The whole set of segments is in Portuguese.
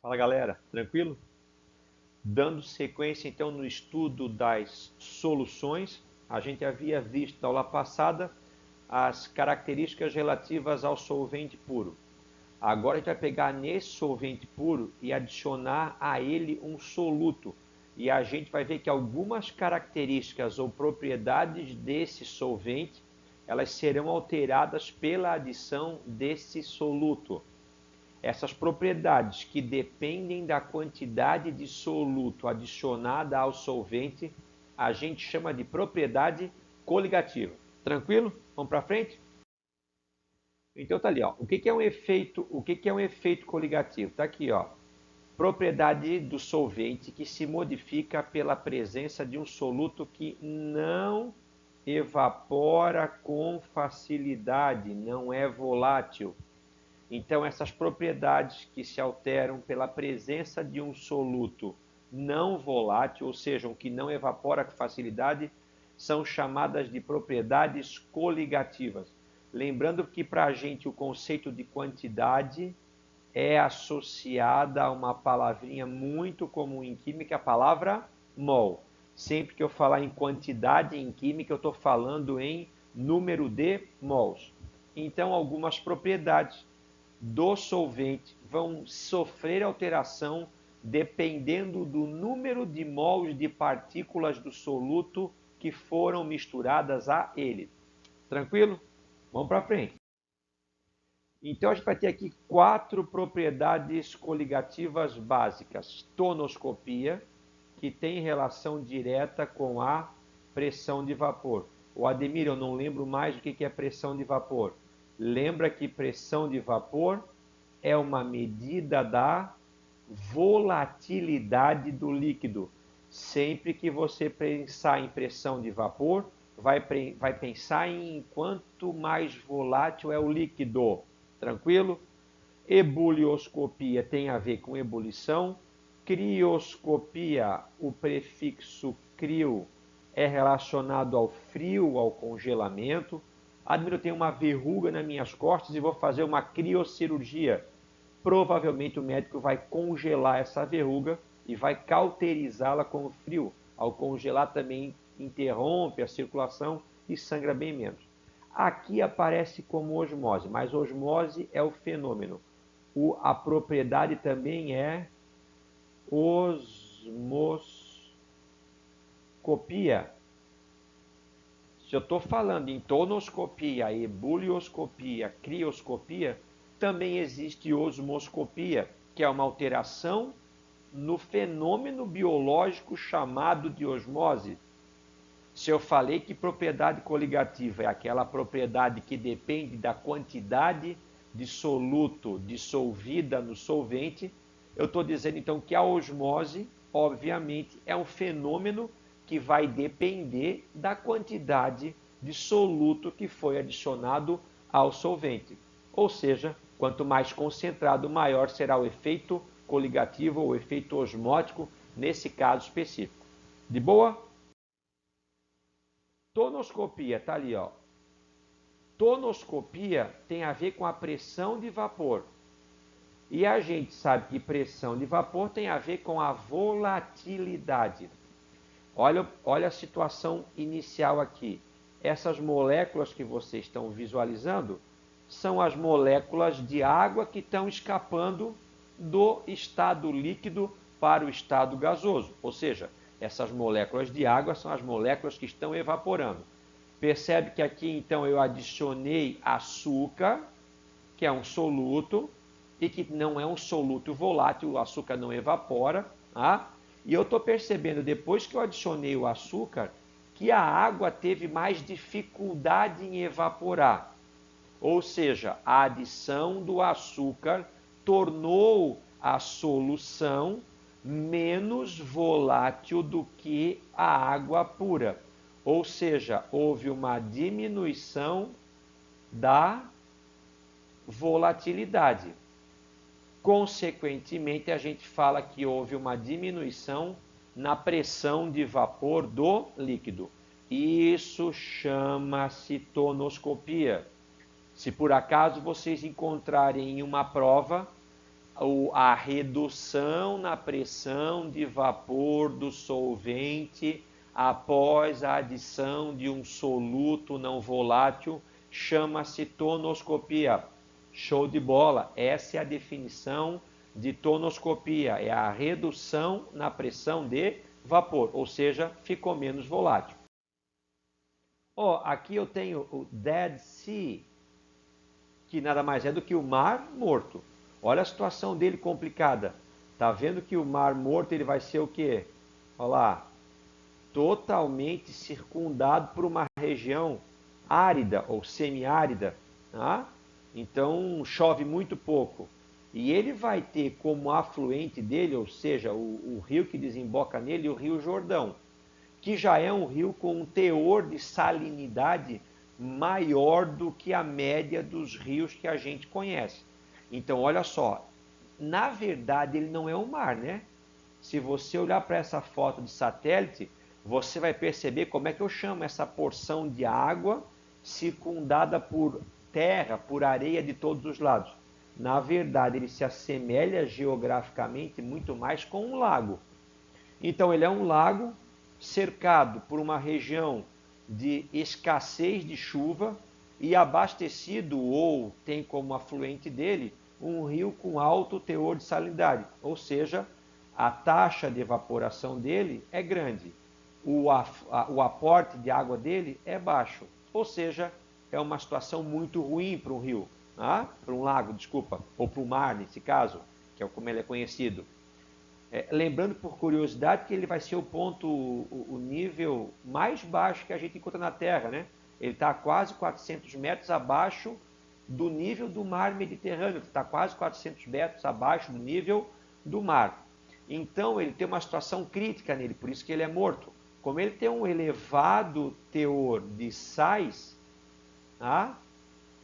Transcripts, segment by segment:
Fala galera, tranquilo? Dando sequência então no estudo das soluções, a gente havia visto na aula passada as características relativas ao solvente puro. Agora a gente vai pegar nesse solvente puro e adicionar a ele um soluto. E a gente vai ver que algumas características ou propriedades desse solvente, elas serão alteradas pela adição desse soluto. Essas propriedades que dependem da quantidade de soluto adicionada ao solvente, a gente chama de propriedade coligativa. Tranquilo? Vamos para frente? Então tá ali, ó. O que é um efeito coligativo? Tá aqui, ó. Propriedade do solvente que se modifica pela presença de um soluto que não evapora com facilidade, não é volátil. Então, essas propriedades que se alteram pela presença de um soluto não volátil, ou seja, que não evapora com facilidade, são chamadas de propriedades coligativas. Lembrando que para a gente o conceito de quantidade é associada a uma palavrinha muito comum em química, a palavra mol. Sempre que eu falar em quantidade em química, eu estou falando em número de mols. Então, algumas propriedades do solvente vão sofrer alteração dependendo do número de mols de partículas do soluto que foram misturadas a ele. Tranquilo? Vamos para frente. Então, a gente vai ter aqui 4 propriedades coligativas básicas. Tonoscopia, que tem relação direta com a pressão de vapor. O Ademir, eu não lembro mais o que é pressão de vapor. Lembra que pressão de vapor é uma medida da volatilidade do líquido. Sempre que você pensar em pressão de vapor, vai pensar em quanto mais volátil é o líquido. Tranquilo? Ebulioscopia tem a ver com ebulição. Crioscopia, o prefixo crio é relacionado ao frio, ao congelamento. Admiro, eu tenho uma verruga nas minhas costas e vou fazer uma criocirurgia. Provavelmente o médico vai congelar essa verruga e vai cauterizá-la com o frio. Ao congelar também interrompe a circulação e sangra bem menos. Aqui aparece como osmose, mas osmose é o fenômeno. A propriedade também é osmoscopia. Se eu estou falando em tonoscopia, ebulioscopia, crioscopia, também existe osmoscopia, que é uma alteração no fenômeno biológico chamado de osmose. Se eu falei que propriedade coligativa é aquela propriedade que depende da quantidade de soluto dissolvida no solvente, eu estou dizendo então que a osmose, obviamente, é um fenômeno que vai depender da quantidade de soluto que foi adicionado ao solvente. Ou seja, quanto mais concentrado, maior será o efeito coligativo ou efeito osmótico nesse caso específico. De boa? Tonoscopia, tá ali, ó. Tonoscopia tem a ver com a pressão de vapor. E a gente sabe que pressão de vapor tem a ver com a volatilidade. Olha a situação inicial aqui. Essas moléculas que vocês estão visualizando são as moléculas de água que estão escapando do estado líquido para o estado gasoso. Ou seja, essas moléculas de água são as moléculas que estão evaporando. Percebe que aqui então eu adicionei açúcar, que é um soluto, e que não é um soluto volátil, o açúcar não evapora, tá? E eu estou percebendo, depois que eu adicionei o açúcar, que a água teve mais dificuldade em evaporar. Ou seja, a adição do açúcar tornou a solução menos volátil do que a água pura. Ou seja, houve uma diminuição da volatilidade. Consequentemente, a gente fala que houve uma diminuição na pressão de vapor do líquido. Isso chama-se tonoscopia. Se por acaso vocês encontrarem em uma prova a redução na pressão de vapor do solvente após a adição de um soluto não volátil chama-se tonoscopia. Show de bola! Essa é a definição de tonoscopia, é a redução na pressão de vapor, ou seja, ficou menos volátil. Aqui eu tenho o Dead Sea, que nada mais é do que o Mar Morto. Olha a situação dele complicada. Tá vendo que o Mar Morto ele vai ser o quê? Olha lá, totalmente circundado por uma região árida ou semiárida, tá? Então chove muito pouco. E ele vai ter como afluente dele, ou seja, o rio que desemboca nele, o Rio Jordão, que já é um rio com um teor de salinidade maior do que a média dos rios que a gente conhece. Então, olha só, na verdade ele não é um mar, né? Se você olhar para essa foto de satélite, você vai perceber como é que eu chamo essa porção de água circundada por terra, por areia de todos os lados. Na verdade, ele se assemelha geograficamente muito mais com um lago. Então, ele é um lago cercado por uma região de escassez de chuva e abastecido, ou tem como afluente dele, um rio com alto teor de salinidade, ou seja, a taxa de evaporação dele é grande, o aporte de água dele é baixo, ou seja, é uma situação muito ruim para um rio, para um lago, desculpa, ou para o mar nesse caso, que é como ele é conhecido. Lembrando por curiosidade que ele vai ser o ponto, o nível mais baixo que a gente encontra na Terra, né? Ele está quase 400 metros abaixo do nível do mar Mediterrâneo, está quase 400 metros abaixo do nível do mar. Então ele tem uma situação crítica nele, por isso que ele é morto. Como ele tem um elevado teor de sais,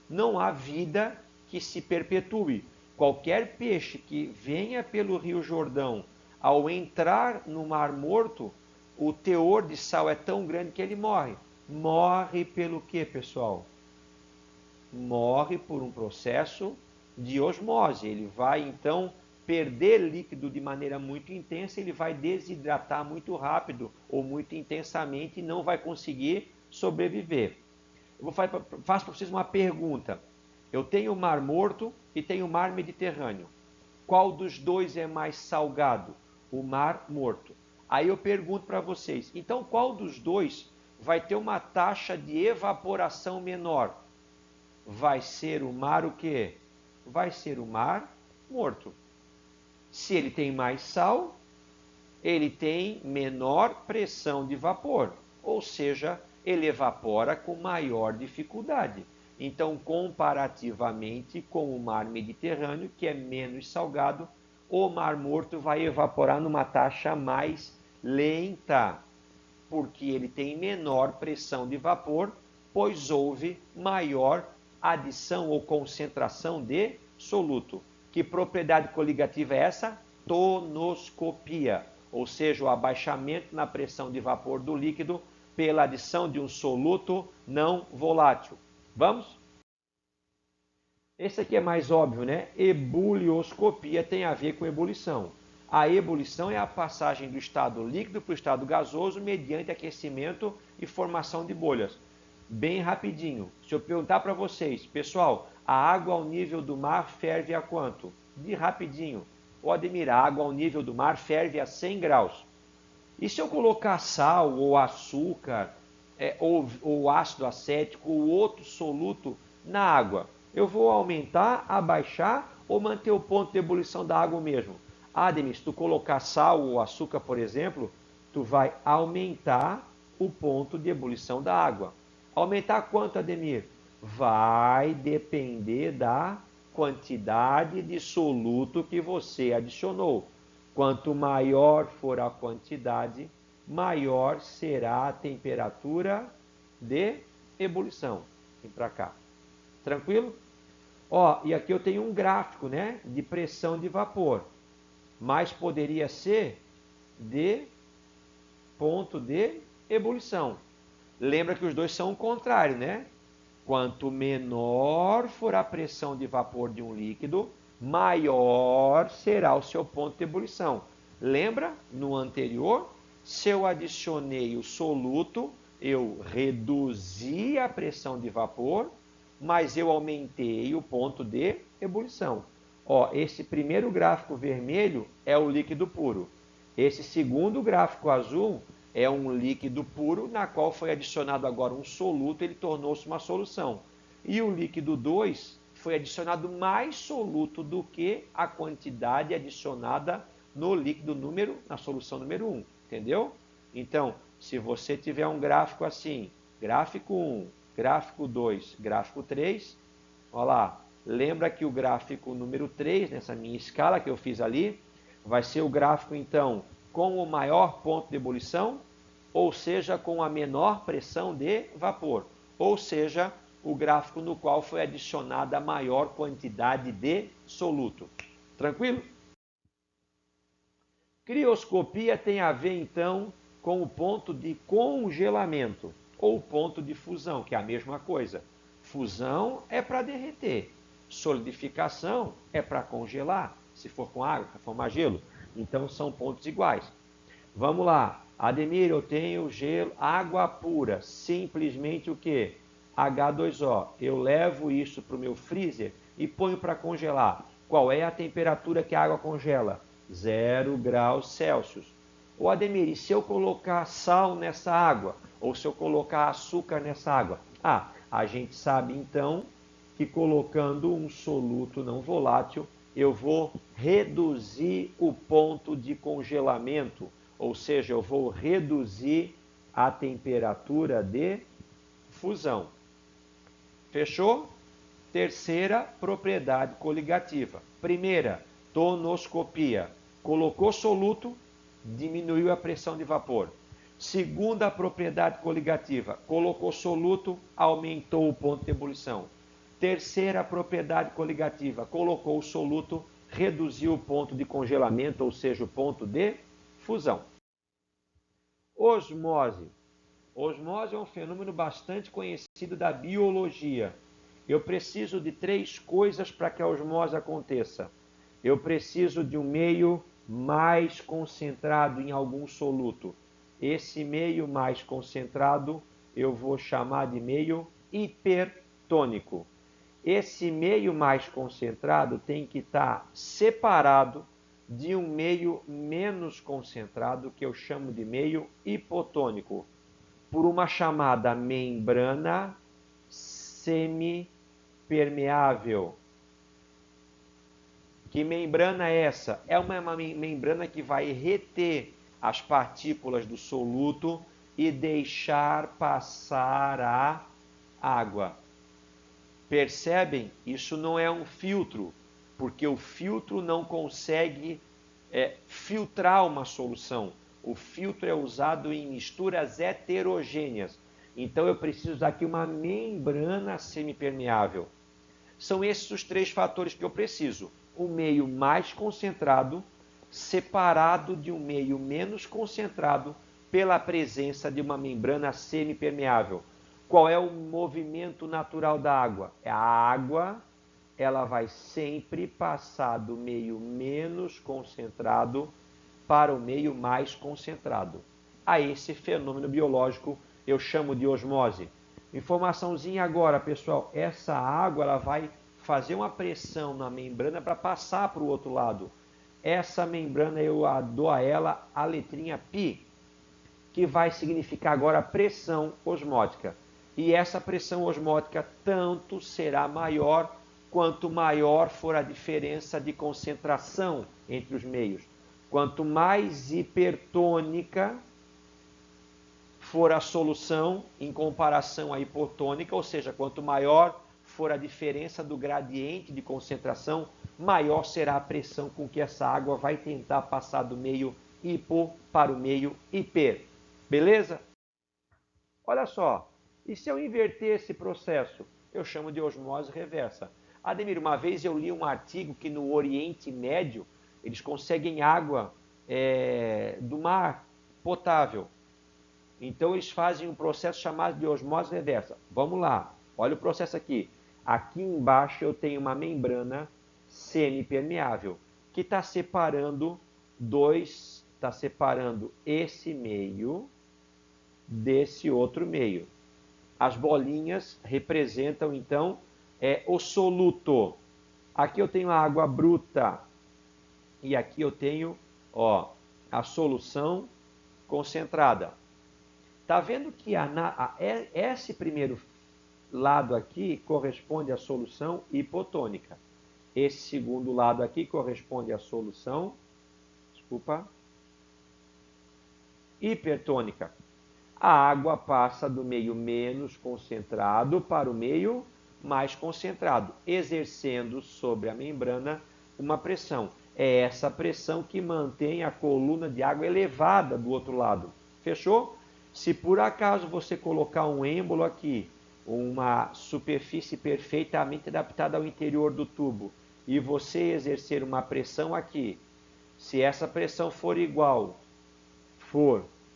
não há vida que se perpetue. Qualquer peixe que venha pelo Rio Jordão, ao entrar no Mar Morto, o teor de sal é tão grande que ele morre. Morre pelo quê, pessoal? Morre por um processo de osmose. Ele vai, então, perder líquido de maneira muito intensa, ele vai desidratar muito rápido ou muito intensamente e não vai conseguir sobreviver. Faço para vocês uma pergunta. Eu tenho o Mar Morto e tenho o Mar Mediterrâneo. Qual dos dois é mais salgado? O Mar Morto. Aí eu pergunto para vocês, então qual dos dois vai ter uma taxa de evaporação menor? Vai ser o mar o quê? Vai ser o Mar Morto. Se ele tem mais sal, ele tem menor pressão de vapor, ou seja, ele evapora com maior dificuldade. Então, comparativamente com o Mar Mediterrâneo, que é menos salgado, o Mar Morto vai evaporar numa taxa mais lenta, porque ele tem menor pressão de vapor, pois houve maior adição ou concentração de soluto. Que propriedade coligativa é essa? Tonoscopia, ou seja, o abaixamento na pressão de vapor do líquido pela adição de um soluto não volátil. Vamos? Esse aqui é mais óbvio, né? Ebulioscopia tem a ver com ebulição. A ebulição é a passagem do estado líquido para o estado gasoso mediante aquecimento e formação de bolhas. Bem rapidinho, se eu perguntar para vocês, pessoal, a água ao nível do mar ferve a quanto? De rapidinho. Ô Ademir, a água ao nível do mar ferve a 100 graus. E se eu colocar sal ou açúcar, ou ácido acético ou outro soluto na água? Eu vou aumentar, abaixar ou manter o ponto de ebulição da água mesmo? Ademir, se tu colocar sal ou açúcar, por exemplo, tu vai aumentar o ponto de ebulição da água. Aumentar quanto, Ademir? Vai depender da quantidade de soluto que você adicionou. Quanto maior for a quantidade, maior será a temperatura de ebulição. Vem para cá. Tranquilo? E aqui eu tenho um gráfico, né, de pressão de vapor. Mas poderia ser de ponto de ebulição. Lembra que os dois são o contrário, né? Quanto menor for a pressão de vapor de um líquido, maior será o seu ponto de ebulição. Lembra, no anterior, se eu adicionei o soluto, eu reduzi a pressão de vapor, mas eu aumentei o ponto de ebulição. Ó, esse primeiro gráfico vermelho é o líquido puro. Esse segundo gráfico azul é um líquido puro, na qual foi adicionado agora um soluto, ele tornou-se uma solução. E o líquido 2 foi adicionado mais soluto do que a quantidade adicionada no líquido na solução número 1, entendeu? Então, se você tiver um gráfico assim, gráfico 1, gráfico 2, gráfico 3, olha lá, lembra que o gráfico número 3, nessa minha escala que eu fiz ali, vai ser o gráfico, então, com o maior ponto de ebulição, ou seja, com a menor pressão de vapor, ou seja, o gráfico no qual foi adicionada a maior quantidade de soluto. Tranquilo? Crioscopia tem a ver, então, com o ponto de congelamento ou ponto de fusão, que é a mesma coisa. Fusão é para derreter, solidificação é para congelar, se for com água, se formar gelo. Então, são pontos iguais. Vamos lá. Ademir, eu tenho gelo, água pura, simplesmente o quê? H2O. Eu levo isso para o meu freezer e ponho para congelar. Qual é a temperatura que a água congela? 0 graus Celsius. Ô Ademir, e se eu colocar sal nessa água? Ou se eu colocar açúcar nessa água? A gente sabe então que colocando um soluto não volátil, eu vou reduzir o ponto de congelamento, ou seja, eu vou reduzir a temperatura de fusão. Fechou? Terceira propriedade coligativa. Primeira, tonoscopia. Colocou soluto, diminuiu a pressão de vapor. Segunda propriedade coligativa. Colocou soluto, aumentou o ponto de ebulição. Terceira propriedade coligativa. Colocou o soluto, reduziu o ponto de congelamento, ou seja, o ponto de fusão. Osmose. Osmose é um fenômeno bastante conhecido da biologia. Eu preciso de 3 coisas para que a osmose aconteça. Eu preciso de um meio mais concentrado em algum soluto. Esse meio mais concentrado eu vou chamar de meio hipertônico. Esse meio mais concentrado tem que estar separado de um meio menos concentrado, que eu chamo de meio hipotônico, por uma chamada membrana semipermeável. Que membrana é essa? É uma membrana que vai reter as partículas do soluto e deixar passar a água. Percebem? Isso não é um filtro, porque o filtro não consegue filtrar uma solução. O filtro é usado em misturas heterogêneas. Então eu preciso usar aqui uma membrana semipermeável. São esses os 3 fatores que eu preciso. Um meio mais concentrado, separado de um meio menos concentrado pela presença de uma membrana semipermeável. Qual é o movimento natural da água? A água, ela vai sempre passar do meio menos concentrado para o meio mais concentrado. A esse fenômeno biológico eu chamo de osmose. Informaçãozinha agora, pessoal, essa água ela vai fazer uma pressão na membrana para passar para o outro lado. Essa membrana eu dou a ela a letrinha π, que vai significar agora pressão osmótica. E essa pressão osmótica tanto será maior quanto maior for a diferença de concentração entre os meios. Quanto mais hipertônica for a solução em comparação à hipotônica, ou seja, quanto maior for a diferença do gradiente de concentração, maior será a pressão com que essa água vai tentar passar do meio hipo para o meio hiper. Beleza? Olha só, e se eu inverter esse processo? Eu chamo de osmose reversa. Ademir, uma vez eu li um artigo que no Oriente Médio eles conseguem água do mar potável. Então eles fazem um processo chamado de osmose reversa. Vamos lá, olha o processo aqui. Aqui embaixo eu tenho uma membrana semipermeável, que está separando esse meio desse outro meio. As bolinhas representam, então, o soluto. Aqui eu tenho a água bruta e aqui eu tenho a solução concentrada. Está vendo que esse primeiro lado aqui corresponde à solução hipotônica. Esse segundo lado aqui corresponde à solução, hipertônica. A água passa do meio menos concentrado para o meio mais concentrado, exercendo sobre a membrana uma pressão. É essa pressão que mantém a coluna de água elevada do outro lado. Fechou? Se por acaso você colocar um êmbolo aqui, uma superfície perfeitamente adaptada ao interior do tubo, e você exercer uma pressão aqui, se essa pressão for igual,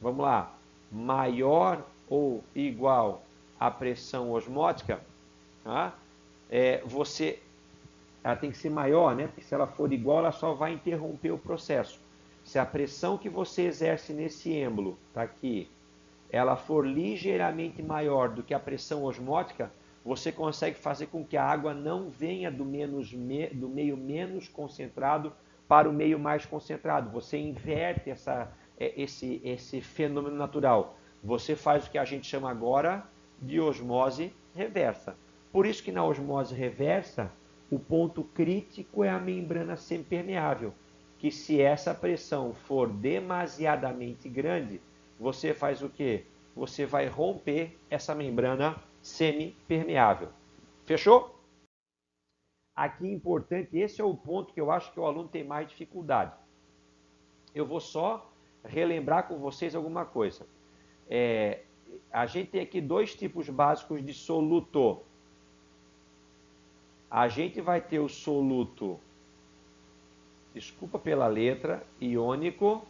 vamos lá, maior ou igual à pressão osmótica, tá? Ela tem que ser maior, né? Porque se ela for igual, ela só vai interromper o processo. Se a pressão que você exerce nesse êmbolo, tá aqui, ela for ligeiramente maior do que a pressão osmótica, você consegue fazer com que a água não venha do meio menos concentrado para o meio mais concentrado. Você inverte esse fenômeno natural. Você faz o que a gente chama agora de osmose reversa. Por isso que na osmose reversa, o ponto crítico é a membrana semipermeável, que se essa pressão for demasiadamente grande, você faz o quê? Você vai romper essa membrana semipermeável. Fechou? Aqui importante, esse é o ponto que eu acho que o aluno tem mais dificuldade. Eu vou só relembrar com vocês alguma coisa. A gente tem aqui dois tipos básicos de soluto. A gente vai ter o soluto, desculpa pela letra, iônico,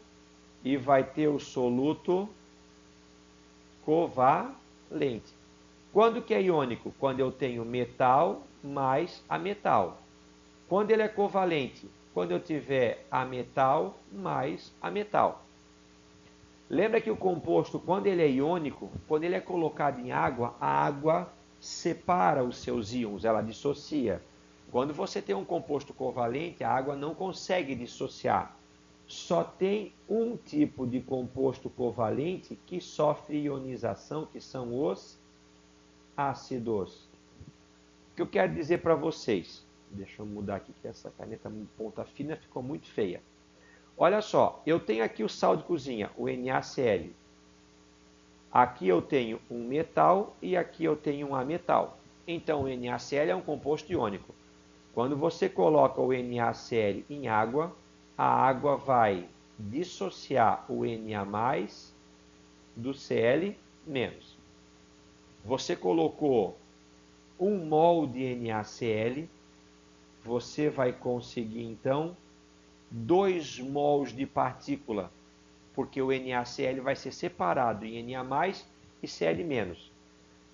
e vai ter o soluto covalente. Quando que é iônico? Quando eu tenho metal mais ametal. Quando ele é covalente? Quando eu tiver ametal mais ametal. Lembra que o composto, quando ele é iônico, quando ele é colocado em água, a água separa os seus íons, ela dissocia. Quando você tem um composto covalente, a água não consegue dissociar. Só tem um tipo de composto covalente que sofre ionização, que são os ácidos. O que eu quero dizer para vocês? Deixa eu mudar aqui, que essa caneta ponta fina ficou muito feia. Olha só, eu tenho aqui o sal de cozinha, o NaCl. Aqui eu tenho um metal e aqui eu tenho um ametal. Então o NaCl é um composto iônico. Quando você coloca o NaCl em água, a água vai dissociar o Na+ do Cl-. Você colocou 1 mol de NaCl, você vai conseguir então 2 mols de partícula, porque o NaCl vai ser separado em Na+ e Cl-.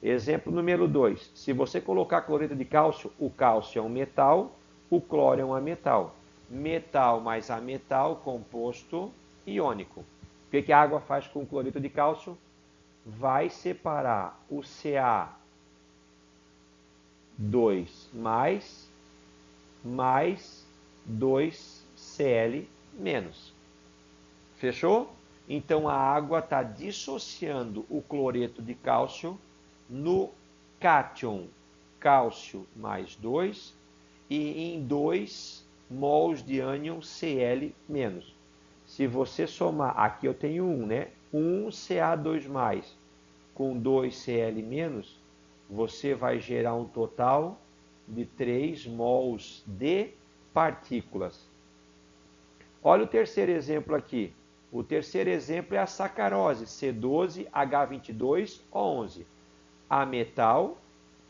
Exemplo número 2. Se você colocar cloreto de cálcio, o cálcio é um metal, o cloro é um ametal. Metal mais ametal, composto iônico. O que a água faz com o cloreto de cálcio? Vai separar o Ca2+ mais 2Cl-. Fechou? Então a água está dissociando o cloreto de cálcio no cátion cálcio mais 2 e em 2 mols de ânion Cl-. Se você somar, aqui eu tenho 1, né? 1 Ca2+ com 2 Cl-, você vai gerar um total de 3 mols de partículas. Olha o terceiro exemplo aqui. O terceiro exemplo é a sacarose, C12H22O11. Ametal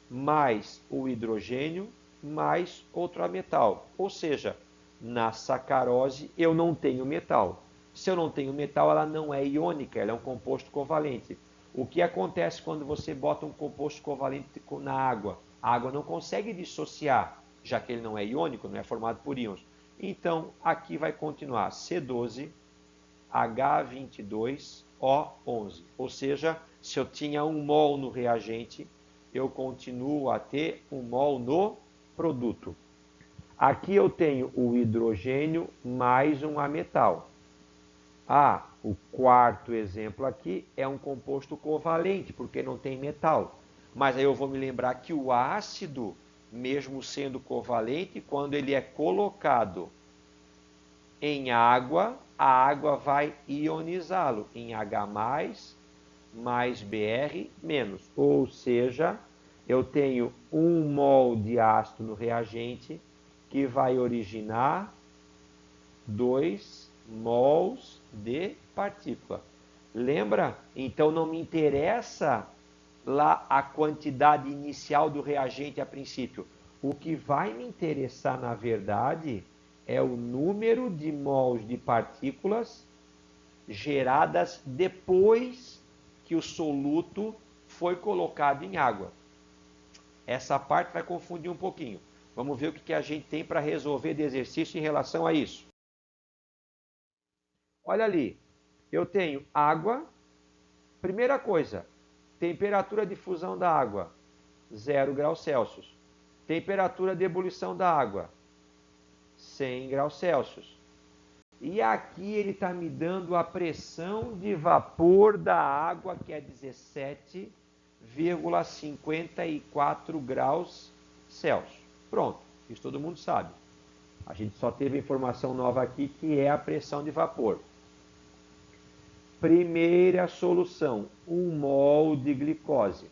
mais o hidrogênio mais outro ametal. Ou seja, na sacarose eu não tenho metal. Se eu não tenho metal, ela não é iônica, ela é um composto covalente. O que acontece quando você bota um composto covalente na água? A água não consegue dissociar. já que ele não é iônico, não é formado por íons. Então, aqui vai continuar C12, H22O11. Ou seja, se eu tinha 1 mol no reagente, eu continuo a ter 1 mol no produto. Aqui eu tenho o hidrogênio mais um ametal. O quarto exemplo aqui é um composto covalente, porque não tem metal. Mas aí eu vou me lembrar que o ácido, mesmo sendo covalente, quando ele é colocado em água, a água vai ionizá-lo em H+, mais Br-. Ou seja, eu tenho 1 mol de ácido no reagente, que vai originar 2 mols de partícula. Lembra? Então não me interessa lá a quantidade inicial do reagente a princípio. O que vai me interessar, na verdade, é o número de mols de partículas geradas depois que o soluto foi colocado em água. Essa parte vai confundir um pouquinho. Vamos ver o que a gente tem para resolver de exercício em relação a isso. Olha ali, eu tenho água. Primeira coisa, temperatura de fusão da água, 0 graus Celsius. Temperatura de ebulição da água, 100 graus Celsius. E aqui ele está me dando a pressão de vapor da água, que é 17,54 graus Celsius. Pronto, isso todo mundo sabe. A gente só teve informação nova aqui, que é a pressão de vapor. Primeira solução, 1 mol de glicose.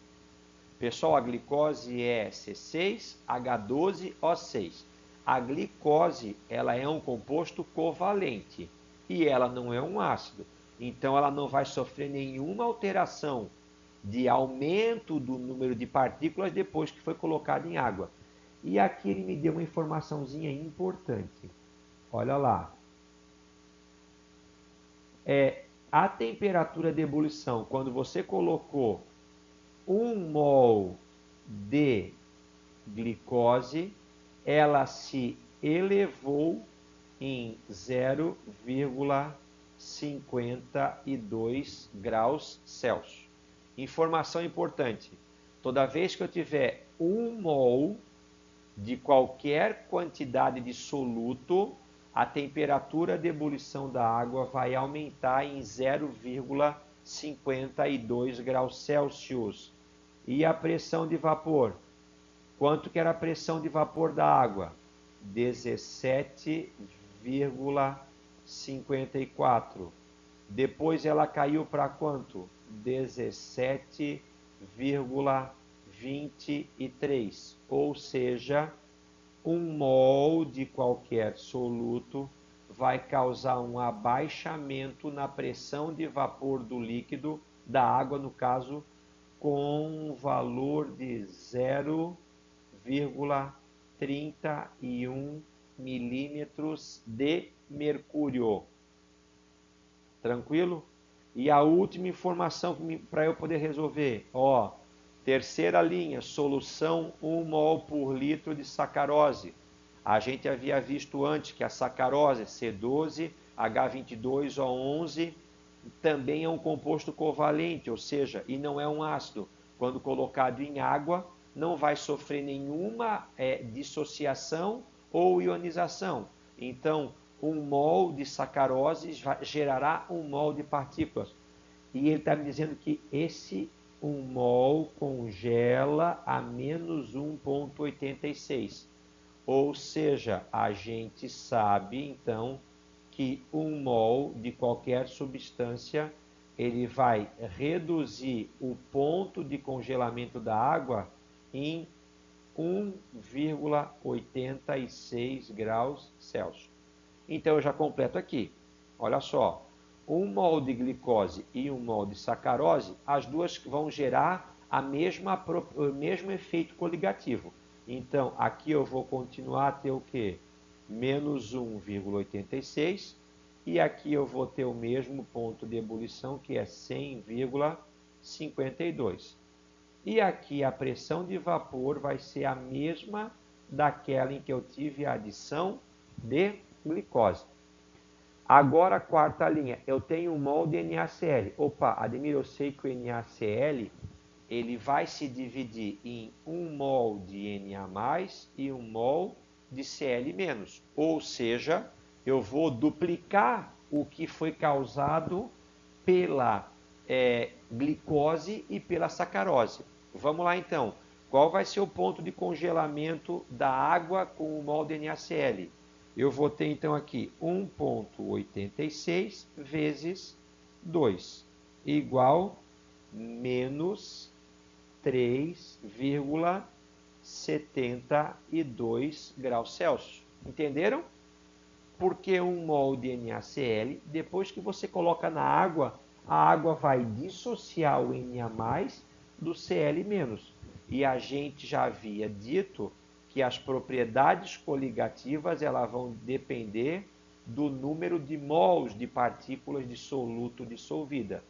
Pessoal, a glicose é C6H12O6. A glicose, ela é um composto covalente e ela não é um ácido. Então, ela não vai sofrer nenhuma alteração de aumento do número de partículas depois que foi colocado em água. E aqui ele me deu uma informaçãozinha importante. Olha lá. A temperatura de ebulição, quando você colocou 1 mol de glicose, ela se elevou em 0,52 graus Celsius. Informação importante: toda vez que eu tiver 1 mol de qualquer quantidade de soluto, a temperatura de ebulição da água vai aumentar em 0,52 graus Celsius. E a pressão de vapor? Quanto que era a pressão de vapor da água? 17,54. Depois ela caiu para quanto? 17,23. Ou seja, 1 mol de qualquer soluto vai causar um abaixamento na pressão de vapor do líquido, da água no caso, com um valor de 0,31 milímetros de mercúrio. Tranquilo? E a última informação para eu poder resolver, terceira linha, solução 1 mol por litro de sacarose. A gente havia visto antes que a sacarose C12H22O11 também é um composto covalente, ou seja, e não é um ácido. Quando colocado em água, não vai sofrer nenhuma dissociação ou ionização. Então, 1 mol de sacarose gerará 1 mol de partículas. E ele está me dizendo que esse 1 mol congela a menos 1,86. Ou seja, a gente sabe, então, que 1 mol de qualquer substância, ele vai reduzir o ponto de congelamento da água em 1,86 graus Celsius. Então, eu já completo aqui. Olha só, 1 mol de glicose e 1 mol de sacarose, as duas vão gerar o mesmo efeito coligativo. Então, aqui eu vou continuar a ter o quê? Menos 1,86. E aqui eu vou ter o mesmo ponto de ebulição, que é 100,52. E aqui a pressão de vapor vai ser a mesma daquela em que eu tive a adição de glicose. Agora, a quarta linha, eu tenho um mol de NaCl. Opa, Ademir, eu sei que o NaCl ele vai se dividir em 1 mol de Na+, e 1 mol de Cl-. Ou seja, eu vou duplicar o que foi causado pela glicose e pela sacarose. Vamos lá então. Qual vai ser o ponto de congelamento da água com o mol de NaCl? Eu vou ter então aqui 1,86 vezes 2, igual menos 3,72 graus Celsius. Entenderam? Porque 1 mol de NaCl, depois que você coloca na água, a água vai dissociar o Na+ do Cl-. E a gente já havia dito que as propriedades coligativas elas vão depender do número de mols de partículas de soluto dissolvida.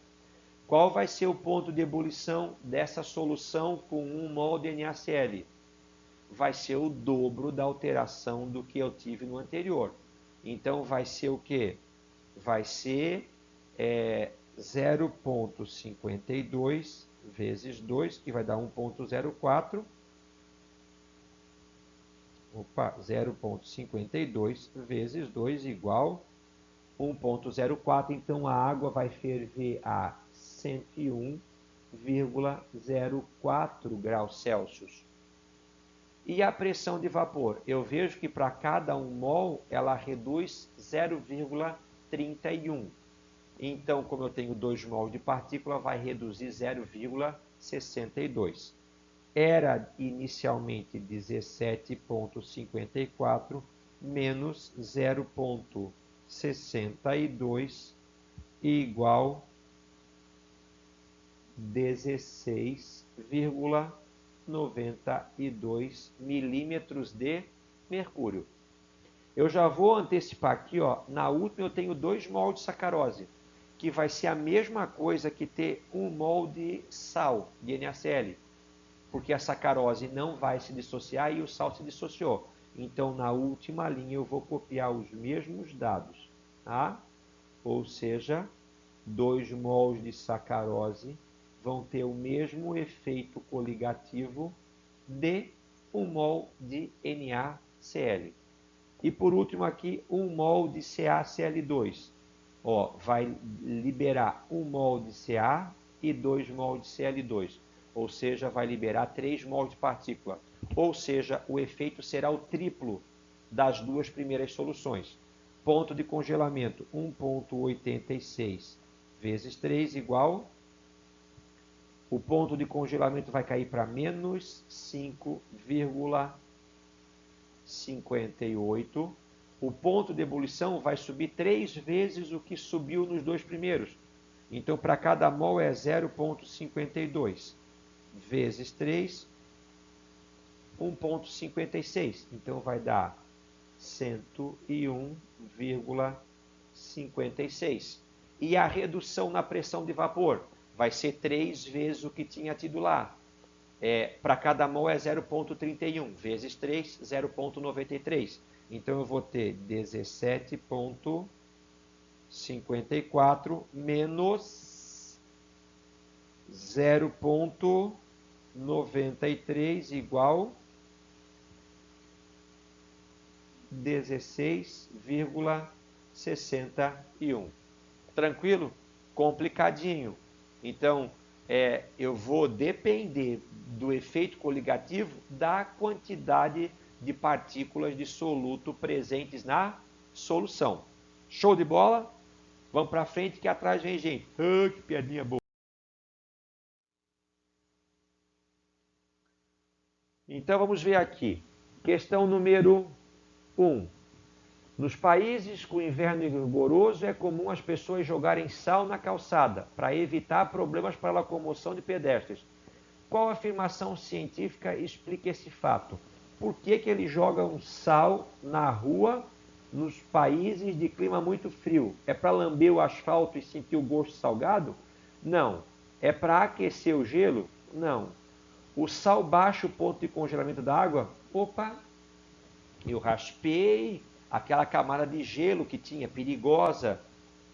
Qual vai ser o ponto de ebulição dessa solução com 1 mol de NaCl? Vai ser o dobro da alteração do que eu tive no anterior. Então, vai ser o quê? Vai ser 0,52 vezes 2, que vai dar 1,04. Opa, 0,52 vezes 2 igual 1,04. Então, a água vai ferver a 101,04 graus Celsius. E a pressão de vapor? Eu vejo que para cada 1 mol, ela reduz 0,31. Então, como eu tenho 2 mol de partícula, vai reduzir 0,62. Era inicialmente 17,54 menos 0,62 igual 16,92 milímetros de mercúrio. Eu já vou antecipar aqui, ó, na última eu tenho 2 mol de sacarose, que vai ser a mesma coisa que ter 1 mol de sal, de NaCl, porque a sacarose não vai se dissociar e o sal se dissociou. Então, na última linha, eu vou copiar os mesmos dados, tá? Ou seja, 2 mols de sacarose vão ter o mesmo efeito coligativo de 1 mol de NaCl. E por último aqui, 1 mol de CaCl2. Ó, vai liberar 1 mol de Ca e 2 mol de Cl2. Ou seja, vai liberar 3 mol de partícula. Ou seja, o efeito será o triplo das duas primeiras soluções. Ponto de congelamento, 1,86 vezes 3 igual... O ponto de congelamento vai cair para menos 5,58. O ponto de ebulição vai subir 3 vezes o que subiu nos dois primeiros. Então, para cada mol é 0,52 vezes 3, 1,56. Então, vai dar 101,56. E a redução na pressão de vapor vai ser 3 vezes o que tinha tido lá. Para cada mol é 0,31, vezes 3, 0,93. Então, eu vou ter 17,54 menos 0,93 igual 16,61. Tranquilo? Complicadinho. Então, eu vou depender do efeito coligativo da quantidade de partículas de soluto presentes na solução. Show de bola? Vamos para frente que atrás vem gente. Que piadinha boa. Então, vamos ver aqui. Questão número 1. Nos países com inverno rigoroso, é comum as pessoas jogarem sal na calçada para evitar problemas para a locomoção de pedestres. Qual afirmação científica explica esse fato? Por que eles jogam sal na rua nos países de clima muito frio? É para lamber o asfalto e sentir o gosto salgado? Não. É para aquecer o gelo? Não. O sal baixa o ponto de congelamento da água? Opa! Eu raspei aquela camada de gelo que tinha, perigosa,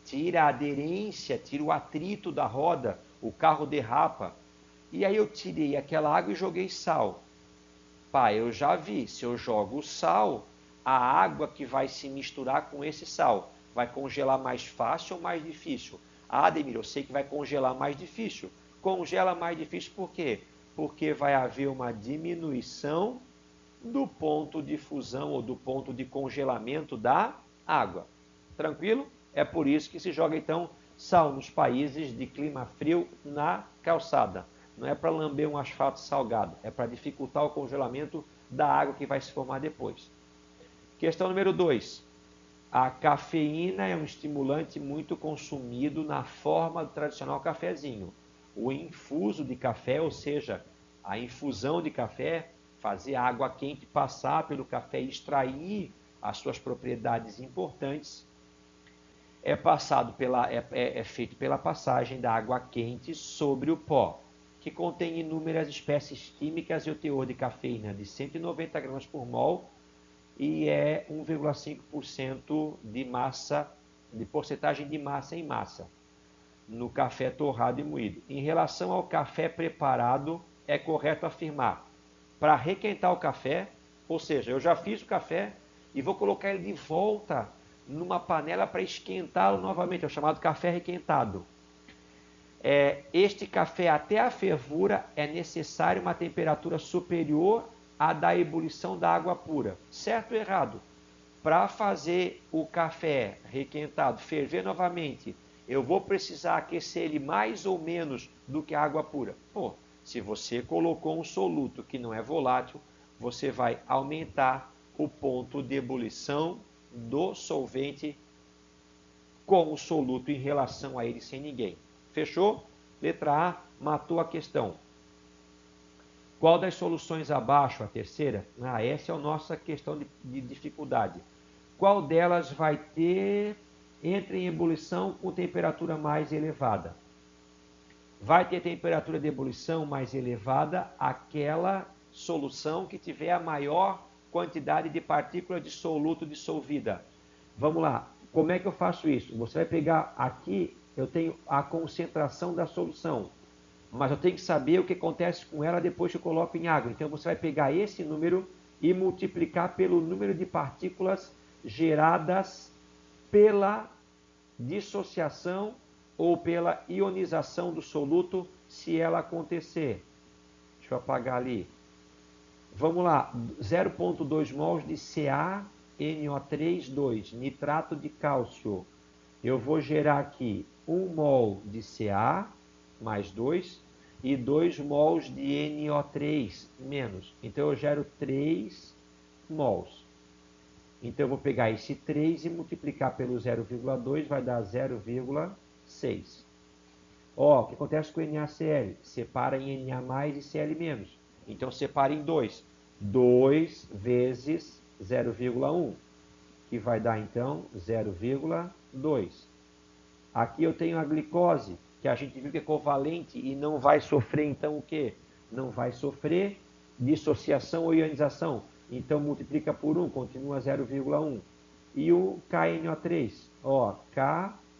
tira a aderência, tira o atrito da roda, o carro derrapa. E aí eu tirei aquela água e joguei sal. Pá, eu já vi, se eu jogo sal, a água que vai se misturar com esse sal vai congelar mais fácil ou mais difícil? Ah, Ademir, eu sei que vai congelar mais difícil. Congela mais difícil por quê? Porque vai haver uma diminuição do ponto de fusão ou do ponto de congelamento da água. Tranquilo? É por isso que se joga então sal nos países de clima frio na calçada. Não é para lamber um asfalto salgado, é para dificultar o congelamento da água que vai se formar depois. Questão número 2. A cafeína é um estimulante muito consumido na forma do tradicional cafezinho. O infuso de café, ou seja, a infusão de café, fazer a água quente passar pelo café e extrair as suas propriedades importantes, é feito pela passagem da água quente sobre o pó, que contém inúmeras espécies químicas e o teor de cafeína de 190 gramas por mol e é 1,5% de massa, de porcentagem de massa em massa, no café torrado e moído. Em relação ao café preparado, é correto afirmar, para requentar o café, ou seja, eu já fiz o café e vou colocar ele de volta numa panela para esquentá-lo novamente, é o chamado café requentado. Este café até a fervura é necessário uma temperatura superior à da ebulição da água pura. Certo ou errado? Para fazer o café requentado ferver novamente, eu vou precisar aquecer ele mais ou menos do que a água pura. Pô, se você colocou um soluto que não é volátil, você vai aumentar o ponto de ebulição do solvente com o soluto em relação a ele sem ninguém. Fechou? Letra A, matou a questão. Qual das soluções abaixo, a terceira? Essa é a nossa questão de dificuldade. Qual delas vai entra em ebulição com temperatura mais elevada? Vai ter temperatura de ebulição mais elevada aquela solução que tiver a maior quantidade de partículas de soluto dissolvida. Vamos lá, como é que eu faço isso? Você vai pegar aqui, eu tenho a concentração da solução, mas eu tenho que saber o que acontece com ela depois que eu coloco em água. Então você vai pegar esse número e multiplicar pelo número de partículas geradas pela dissociação ou pela ionização do soluto, se ela acontecer. Deixa eu apagar ali. Vamos lá, 0,2 mols de CaNO3, 2, nitrato de cálcio. Eu vou gerar aqui 1 mol de Ca mais 2 e 2 mols de NO3 menos. Então eu gero 3 mols. Então eu vou pegar esse 3 e multiplicar pelo 0,2 vai dar 0,6. Ó, o que acontece com o NaCl? Separa em Na e Cl-. Então separa em 2. 2 vezes 0,1, que vai dar então 0,2. Aqui eu tenho a glicose, que a gente viu que é covalente e não vai sofrer então o quê? Não vai sofrer dissociação ou ionização. Então multiplica por 1, continua 0,1. E o KNO3, ó,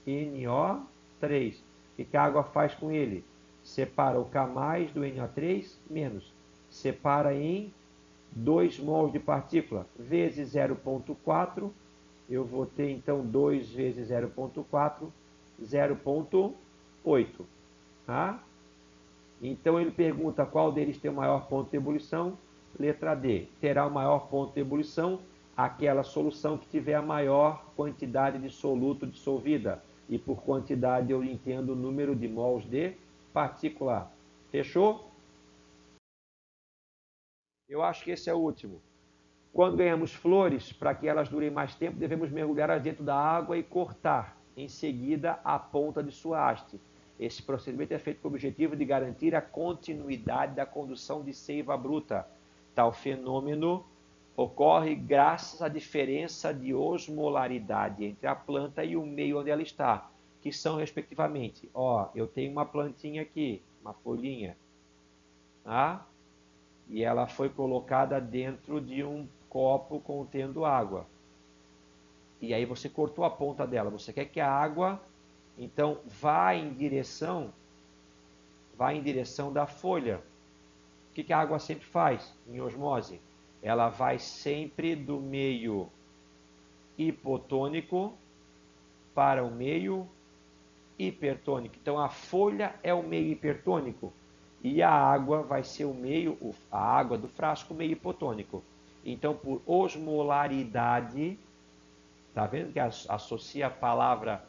KNO3. O que a água faz com ele? Separa o K mais do NO3 menos. Separa em 2 mols de partícula vezes 0,4. Eu vou ter então 2 vezes 0,4, 0,8. Tá? Então ele pergunta qual deles tem o maior ponto de ebulição. Letra D. Terá o maior ponto de ebulição aquela solução que tiver a maior quantidade de soluto dissolvida. E por quantidade eu entendo o número de mols de partícula. Fechou? Eu acho que esse é o último. Quando ganhamos flores, para que elas durem mais tempo, devemos mergulhá-las dentro da água e cortar em seguida a ponta de sua haste. Esse procedimento é feito com o objetivo de garantir a continuidade da condução de seiva bruta. Tal fenômeno ocorre graças à diferença de osmolaridade entre a planta e o meio onde ela está, que são, respectivamente, ó, eu tenho uma plantinha aqui, uma folhinha, tá? E ela foi colocada dentro de um copo contendo água. E aí você cortou a ponta dela. Você quer que a água, então, vá em direção da folha. O que a água sempre faz em osmose? Ela vai sempre do meio hipotônico para o meio hipertônico. Então a folha é o meio hipertônico e a água vai ser a água do frasco, meio hipotônico. Então, por osmolaridade, tá vendo que associa a palavra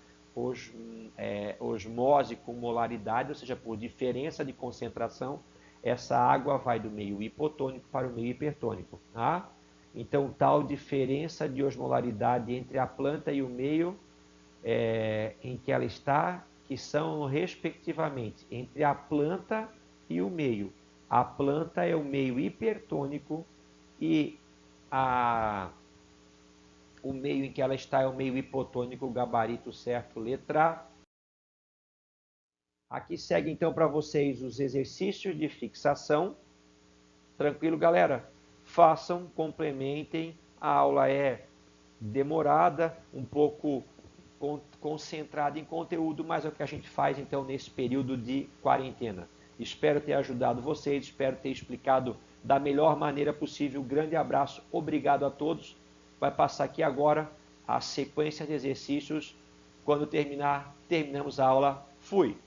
osmose com molaridade, ou seja, por diferença de concentração, essa água vai do meio hipotônico para o meio hipertônico. Tá? Então, tal diferença de osmolaridade entre a planta e o meio em que ela está, que são, respectivamente, entre a planta e o meio. A planta é o meio hipertônico e o meio em que ela está é o meio hipotônico, gabarito certo, letra A. Aqui segue então para vocês os exercícios de fixação. Tranquilo, galera? Façam, complementem. A aula é demorada, um pouco concentrada em conteúdo, mas é o que a gente faz então nesse período de quarentena. Espero ter ajudado vocês, espero ter explicado da melhor maneira possível. Grande abraço, obrigado a todos. Vai passar aqui agora a sequência de exercícios. Quando terminamos a aula. Fui!